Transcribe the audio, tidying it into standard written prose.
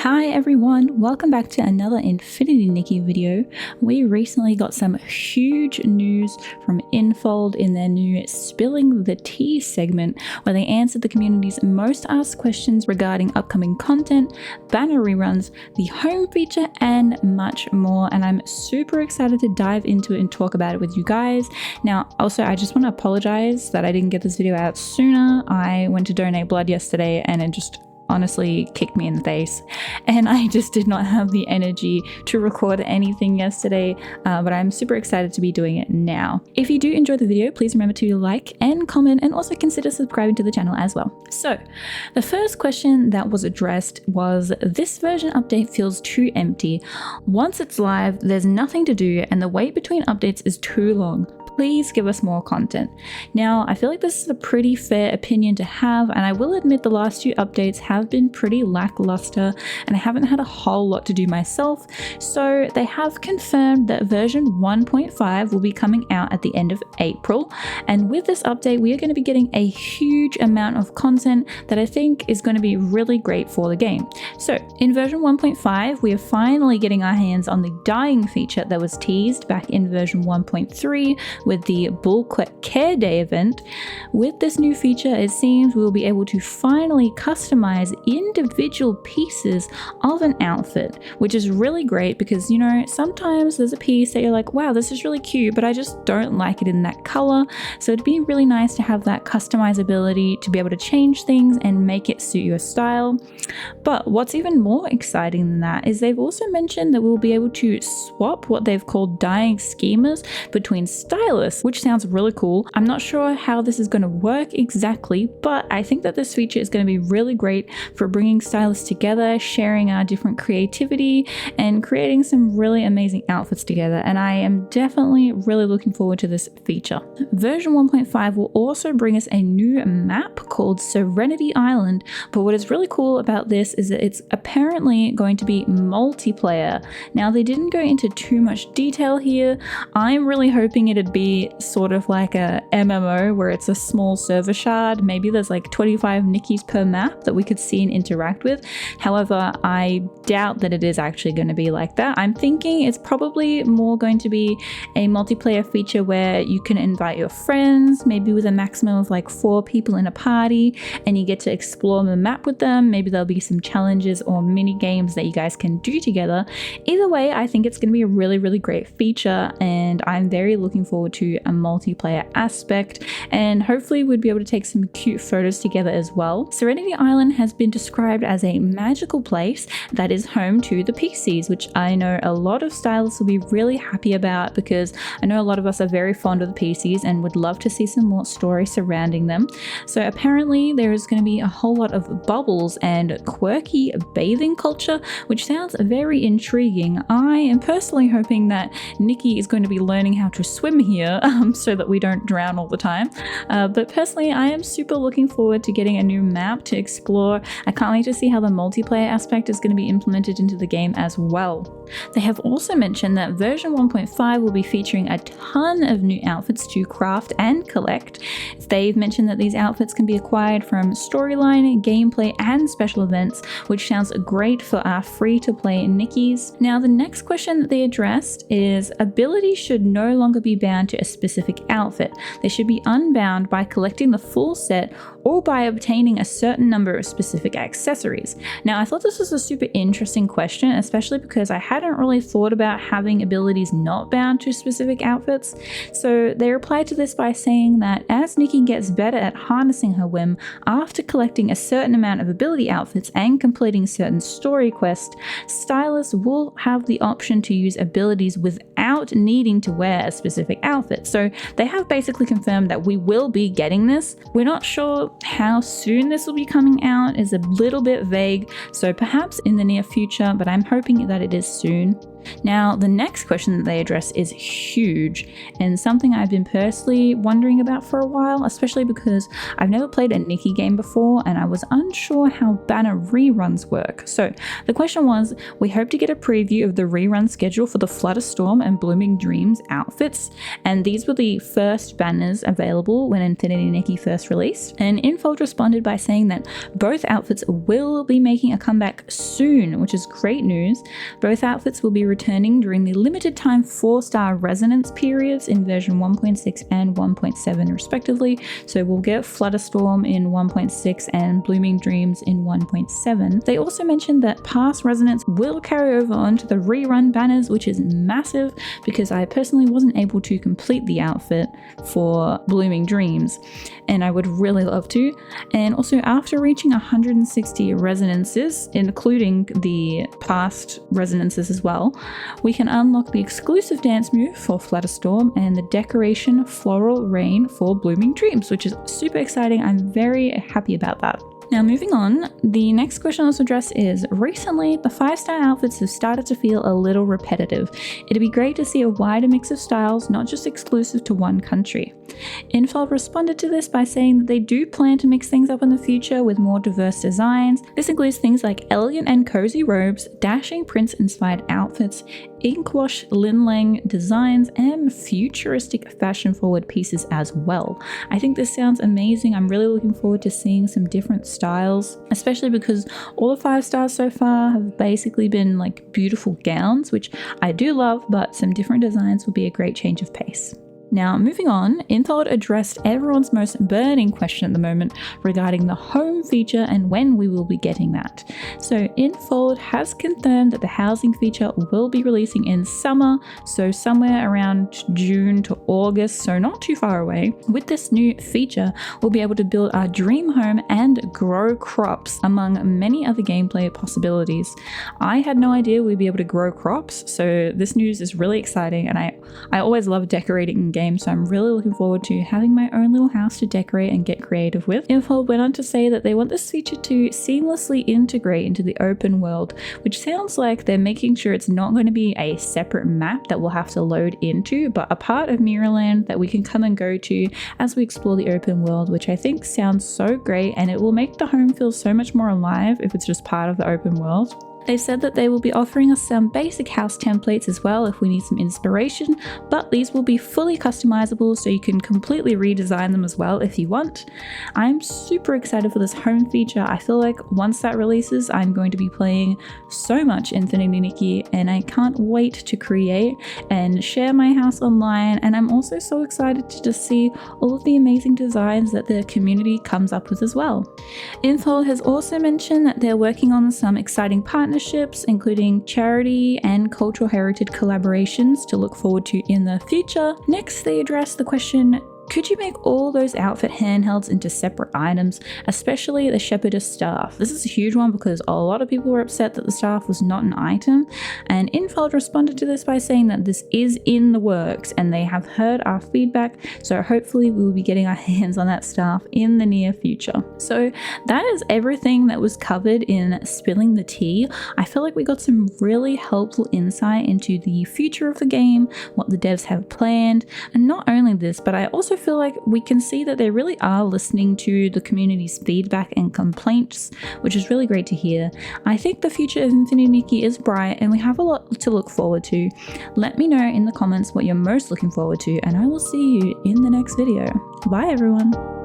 Hi everyone, welcome back to another Infinity Nikki video. We recently got some huge news from Infold in their new Spilling the Tea segment, where they answered the community's most asked questions regarding upcoming content, banner reruns, the home feature, and much more. And I'm super excited to dive into it and talk about it with you guys. Now, also, I just want to apologize that I didn't get this video out sooner. I went to donate blood yesterday and it just honestly kicked me in the face, and I just did not have the energy to record anything yesterday, but I'm super excited to be doing it now. If you do enjoy the video, please remember to like and comment, and also consider subscribing to the channel as well. So the first question that was addressed was, this version update feels too empty. Once it's live, there's nothing to do and the wait between updates is too long. Please give us more content. Now, I feel like this is a pretty fair opinion to have, and I will admit the last few updates have been pretty lackluster and I haven't had a whole lot to do myself. So they have confirmed that version 1.5 will be coming out at the end of April. And with this update, we are going to be getting a huge amount of content that I think is going to be really great for the game. So in version 1.5, we are finally getting our hands on the dyeing feature that was teased back in version 1.3 with the Bull Care Day event. With this new feature, it seems we will be able to finally customize individual pieces of an outfit, which is really great because, you know, sometimes there's a piece that you're like, wow, this is really cute, but I just don't like it in that color. So it'd be really nice to have that customizability to be able to change things and make it suit your style. But what's even more exciting than that is they've also mentioned that we'll be able to swap what they've called dyeing schemas between stylists, which sounds really cool. I'm not sure how this is going to work exactly, but I think that this feature is going to be really great for bringing stylists together, sharing our different creativity, and creating some really amazing outfits together. And I am definitely really looking forward to this feature. Version 1.5 will also bring us a new map called Serenity Island, but what is really cool about this is that it's apparently going to be multiplayer. Now, they didn't go into too much detail here. I'm really hoping it'd be sort of like a MMO where it's a small server shard. Maybe there's like 25 Nikkis per map that we could see and interact with. However, I doubt that it is actually going to be like that. I'm thinking it's probably more going to be a multiplayer feature where you can invite your friends, maybe with a maximum of like 4 people in a party, and you get to explore the map with them. Maybe there'll be some challenges or mini games that you guys can do together. Either way, I think it's going to be a really, really great feature, and I'm very looking forward to a multiplayer aspect, and hopefully we'd be able to take some cute photos together as well. Serenity Island has been described as a magical place that is home to the PCs, which I know a lot of stylists will be really happy about, because I know a lot of us are very fond of the PCs and would love to see some more story surrounding them. So apparently there is going to be a whole lot of bubbles and quirky bathing culture, which sounds very intriguing. I am personally hoping that Nikki is going to be learning how to swim here so that we don't drown all the time. But personally, I am super looking forward to getting a new map to explore. I can't wait to see how the multiplayer aspect is going to be implemented into the game as well. They have also mentioned that version 1.5 will be featuring a ton of new outfits to craft and collect. They've mentioned that these outfits can be acquired from storyline, gameplay, and special events, which sounds great for our free-to-play Nikkis. Now, the next question that they addressed is, abilities should no longer be bound to a specific outfit. They should be unbound by collecting the full set or by obtaining a certain number of specific accessories. Now, I thought this was a super interesting question, especially because I hadn't really thought about having abilities not bound to specific outfits. So they replied to this by saying that as Nikki gets better at harnessing her whim after collecting a certain amount of ability outfits and completing certain story quests, stylists will have the option to use abilities without needing to wear a specific outfit. So they have basically confirmed that we will be getting this. We're not sure how soon this will be coming out, is a little bit vague, so perhaps in the near future, but I'm hoping that it is soon. Now, the next question that they address is huge and something I've been personally wondering about for a while, especially because I've never played a Nikki game before and I was unsure how banner reruns work. So the question was, we hope to get a preview of the rerun schedule for the Flutterstorm and Blooming Dreams outfits, and these were the first banners available when Infinity Nikki first released. And Infold responded by saying that both outfits will be making a comeback soon, which is great news. Both outfits will be returning during the limited time 4-star resonance periods in version 1.6 and 1.7 respectively. So we'll get Flutterstorm in 1.6 and Blooming Dreams in 1.7. They also mentioned that past resonance will carry over onto the rerun banners, which is massive because I personally wasn't able to complete the outfit for Blooming Dreams and I would really love to. And also after reaching 160 resonances, including the past resonances as well, we can unlock the exclusive dance move for Flutterstorm and the decoration Floral Rain for Blooming Dreams, which is super exciting. I'm very happy about that. Now moving on, the next question on this address is, recently the 5-star outfits have started to feel a little repetitive. It'd be great to see a wider mix of styles, not just exclusive to one country. Infold responded to this by saying that they do plan to mix things up in the future with more diverse designs. This includes things like elegant and cozy robes, dashing prince-inspired outfits, inkwash linlang designs, and futuristic fashion-forward pieces as well. I think this sounds amazing. I'm really looking forward to seeing some different styles, especially because all the 5 stars so far have basically been like beautiful gowns, which I do love, but some different designs would be a great change of pace. Now, moving on, Infold addressed everyone's most burning question at the moment regarding the home feature and when we will be getting that. So Infold has confirmed that the housing feature will be releasing in summer, so somewhere around June to August, so not too far away. With this new feature, we'll be able to build our dream home and grow crops, among many other gameplay possibilities. I had no idea we'd be able to grow crops, so this news is really exciting, and I always love decorating in game, so I'm really looking forward to having my own little house to decorate and get creative with. Infold went on to say that they want this feature to seamlessly integrate into the open world, which sounds like they're making sure it's not going to be a separate map that we'll have to load into, but a part of Mirrorland that we can come and go to as we explore the open world, which I think sounds so great, and it will make the home feel so much more alive if it's just part of the open world. They've said that they will be offering us some basic house templates as well if we need some inspiration, but these will be fully customizable so you can completely redesign them as well if you want. I'm super excited for this home feature. I feel like once that releases, I'm going to be playing so much Infinity Nikki, and I can't wait to create and share my house online. And I'm also so excited to just see all of the amazing designs that the community comes up with as well. Infold has also mentioned that they're working on some exciting partnerships, including charity and cultural heritage collaborations to look forward to in the future. Next, they address the question, could you make all those outfit handhelds into separate items, especially the shepherdess staff? This is a huge one because a lot of people were upset that the staff was not an item, and Infold responded to this by saying that this is in the works and they have heard our feedback, so hopefully we will be getting our hands on that staff in the near future. So that is everything that was covered in Spilling the Tea. I feel like we got some really helpful insight into the future of the game, what the devs have planned, and not only this, but I also feel like we can see that they really are listening to the community's feedback and complaints, which is really great to hear. I think the future of Infinity Nikki is bright and we have a lot to look forward to. Let me know in the comments what you're most looking forward to, and I will see you in the next video. Bye everyone.